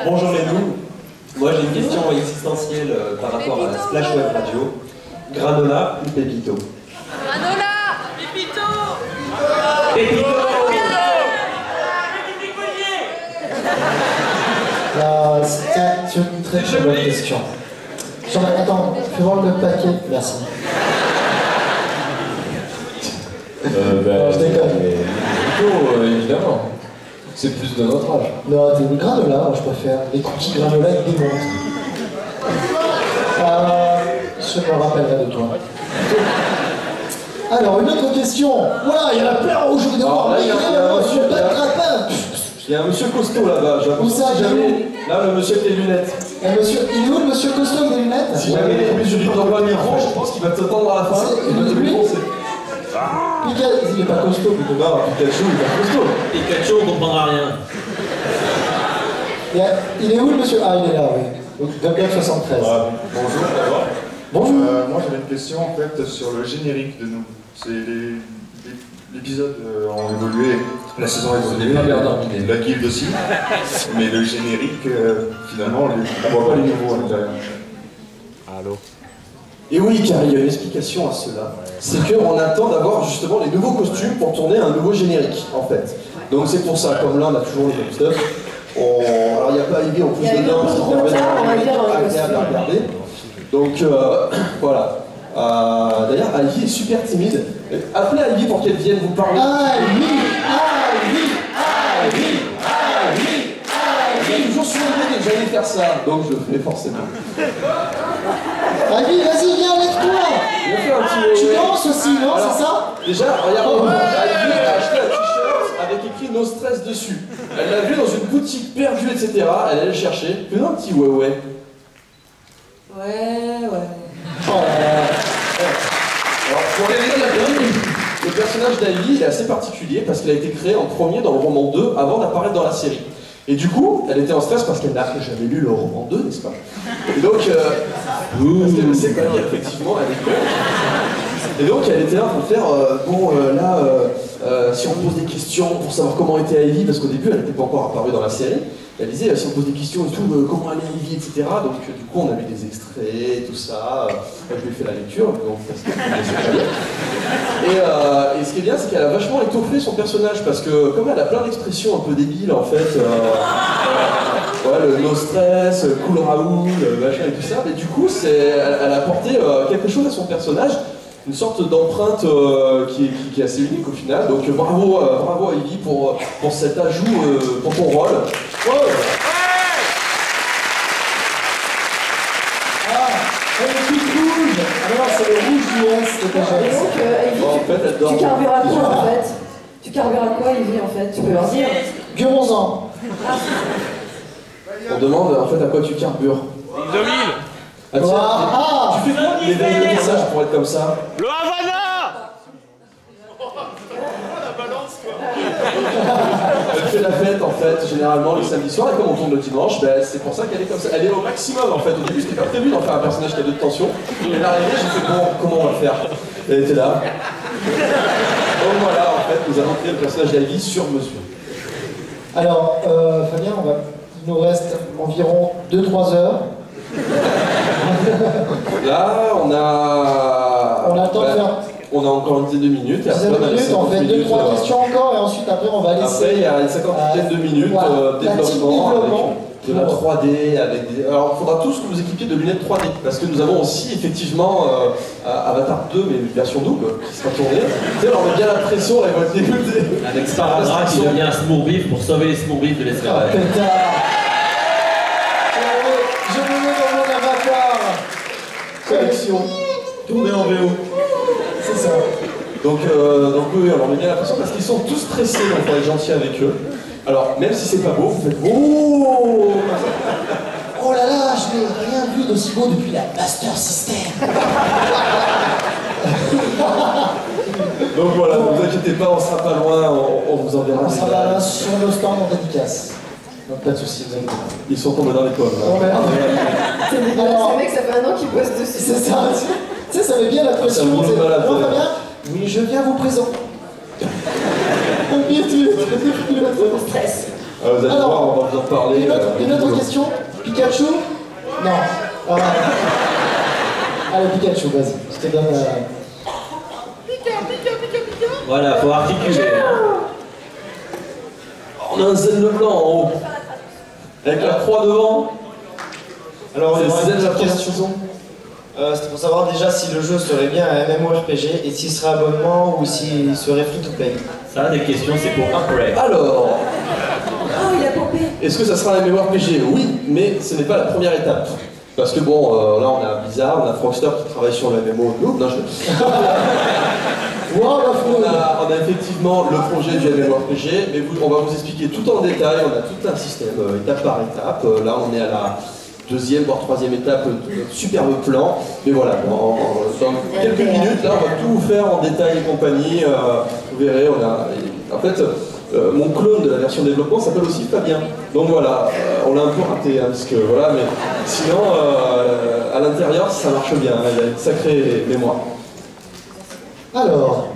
Bonjour les loups. Moi j'ai une question existentielle par rapport à la Splash Web Radio. Granola ou Pépito? Granola. Pépito. Pépito. C'est une très très bonne question. Attends, fais voir le paquet, merci. Non, je déconne. Pépito, évidemment. C'est plus de notre âge. Non, t'es une granola, moi je préfère. Les cookies granola avec des montres. Je me rappellerai de toi. Alors, une autre question. Voilà, il y en a plein aujourd'hui de voir. Il y a un monsieur costaud là-bas, Où ça, jamais. Là, le monsieur avec les lunettes. Il est où le monsieur costaud avec des lunettes? Si jamais je lui tends pas le micro, je pense qu'il va t'attendre à la fin. Il va te défoncer. Il est pas costaud, plutôt. Non, Pikachu, il est pas costaud. Pikachu, on comprendra rien. Il est où le monsieur? Ah, il est là, oui. Donc, Gumgum 73. Bonjour d'abord. Bonjour. Moi j'avais une question en fait sur le générique de nous. L'épisode ont évolué, la saison a évolué, la guilde aussi, mais le générique, finalement, on voit pas les nouveaux à l'intérieur. Allô? Et oui, car il y a une explication à cela. C'est qu'on attend d'avoir justement les nouveaux costumes pour tourner un nouveau générique, en fait. Donc c'est pour ça, comme là on a toujours le même stuff. Alors il n'y a pas Ivy en plus dedans, ce qui permet d'être agréable à regarder. Donc voilà. D'ailleurs, Ivy est super timide. Appelez Ivy pour qu'elle vienne vous parler. J'ai toujours sur l'idée que j'allais faire ça, donc je le fais forcément. Ivy, vas-y, viens avec toi. Je fais un petit Tu danses aussi, non? Alors, C'est ça? Déjà, regarde, Ivy a acheté un t-shirt avec écrit No Stress dessus. Elle l'a vu dans une boutique perdue, etc. Elle allait le chercher. Fais-nous un petit ouais. Ouais. Oh là là. Alors, pour révéler la vérité, le personnage d'Ivy est assez particulier parce qu'il a été créé en premier dans le roman 2 avant d'apparaître dans la série. Et du coup, elle était en stress parce qu'elle n'a jamais lu le roman 2, n'est-ce pas? Et donc, parce qu'elle ne sait pas lire, effectivement, elle est conne. Et donc, elle était là pour faire, si on pose des questions pour savoir comment était Ivy, parce qu'au début, elle n'était pas encore apparue dans la série, elle disait, si on pose des questions et tout, comment allait Ivy, etc. Donc, du coup, on a vu des extraits, tout ça. Je lui ai fait la lecture, donc, parce que je sais pas lire. Et ce qui est bien, c'est qu'elle a vachement étoffé son personnage, parce que comme elle a plein d'expressions un peu débiles, en fait, le no stress, cool Raoul, machin et tout ça, mais du coup, elle a apporté quelque chose à son personnage, une sorte d'empreinte qui est assez unique au final. Donc bravo à Ivy pour cet ajout pour ton rôle. Elle est toute rouge. Alors, c'est le rouge du S, c'est déjà. Et donc, Ivy, En fait, elle dort. tu carbures à quoi en fait? Tu carbures à quoi, Ivy, en fait? Tu peux leur dire? Guronzan. On demande en fait à quoi tu carbures. 2000. Ah, tiens, tu fais quoi les veilles de message pour être comme ça? Le Havana. Elle fait la fête en fait, généralement le samedi soir, et comme on tourne le dimanche, c'est pour ça qu'elle est comme ça. Elle est au maximum en fait. Au début, c'était pas prévu d'en faire un personnage qui a 2 de tension. Elle est arrivée, j'ai fait comment on va faire? Elle était là. Donc voilà, en fait, nous avons créé le personnage d'Ivy sur mesure. Alors, Fabien, il nous reste environ 2-3 heures. Là, on a le temps de faire. On a encore une dizaine de minutes. Et après, 10 minutes, on fait 2-3 questions encore, et ensuite, après, on va laisser. Après, il y a une cinquantaine de minutes développement. De la 3D, avec des... Alors, il faudra tous que vous équipiez de lunettes 3D, parce que nous avons aussi, effectivement, Avatar 2, mais version double, qui sera tournée. Tu sais, on met bien la pression avec votre dégoûté. Avec Sparadrap qui devient un Smurbeef pour sauver les Smurbeef de l'esclavage. Je me mets dans mon avatar. Collection. Tourné en VO. C'est ça. Donc oui, alors on met bien la pression, parce qu'ils sont tous stressés, donc il faut être gentil avec eux. Alors, même si c'est pas beau, vous faites oh. Oh là là, je n'ai rien vu d'aussi beau depuis la Master System. Donc voilà, ne vous inquiétez pas, on sera pas loin, on vous enverra. On sera là sur nos stands en dédicace. Donc pas de soucis, vous inquiétez pas. Ils sont tombés dans les pommes. Oh merde. Alors, Ce mec, ça fait 1 an qu'il bosse dessus. c'est ça, tu sais, ça met bien la pression. Ça me roule malade, Non, ouais. Fabien? Oui, je viens vous présenter. Bien, tu stress. Vous allez Alors, voir, on va vous en parler. Une autre question, Pikachu? Non. Allez, Pikachu, vas-y. Je te donne... Voilà, faut articuler. On a un Zelda blanc en haut. Avec la croix devant. Alors, C'est on aurait une Zelda petite la question. C'était pour savoir déjà si le jeu serait bien un MMORPG et s'il serait abonnement ou s'il serait free to play. Ça, des questions, c'est pour après. Alors, Oh, il a popé. est-ce que ça sera un MMORPG? Oui, mais ce n'est pas la première étape. Parce que bon, là on a Blizzard, on a Frogster qui travaille sur le MMO Noob. Non, on a effectivement le projet du MMORPG, mais on va vous expliquer tout en détail, on a tout un système, étape par étape. Là on est à la deuxième voire troisième étape de notre superbe plan. Mais voilà, dans quelques minutes, là on va tout vous faire en détail et compagnie. Vous verrez, en fait, mon clone de la version développement s'appelle aussi Fabien. Donc voilà, on l'a un peu raté, hein, parce que voilà, mais sinon, à l'intérieur, ça marche bien, il y a une sacrée mémoire. Alors,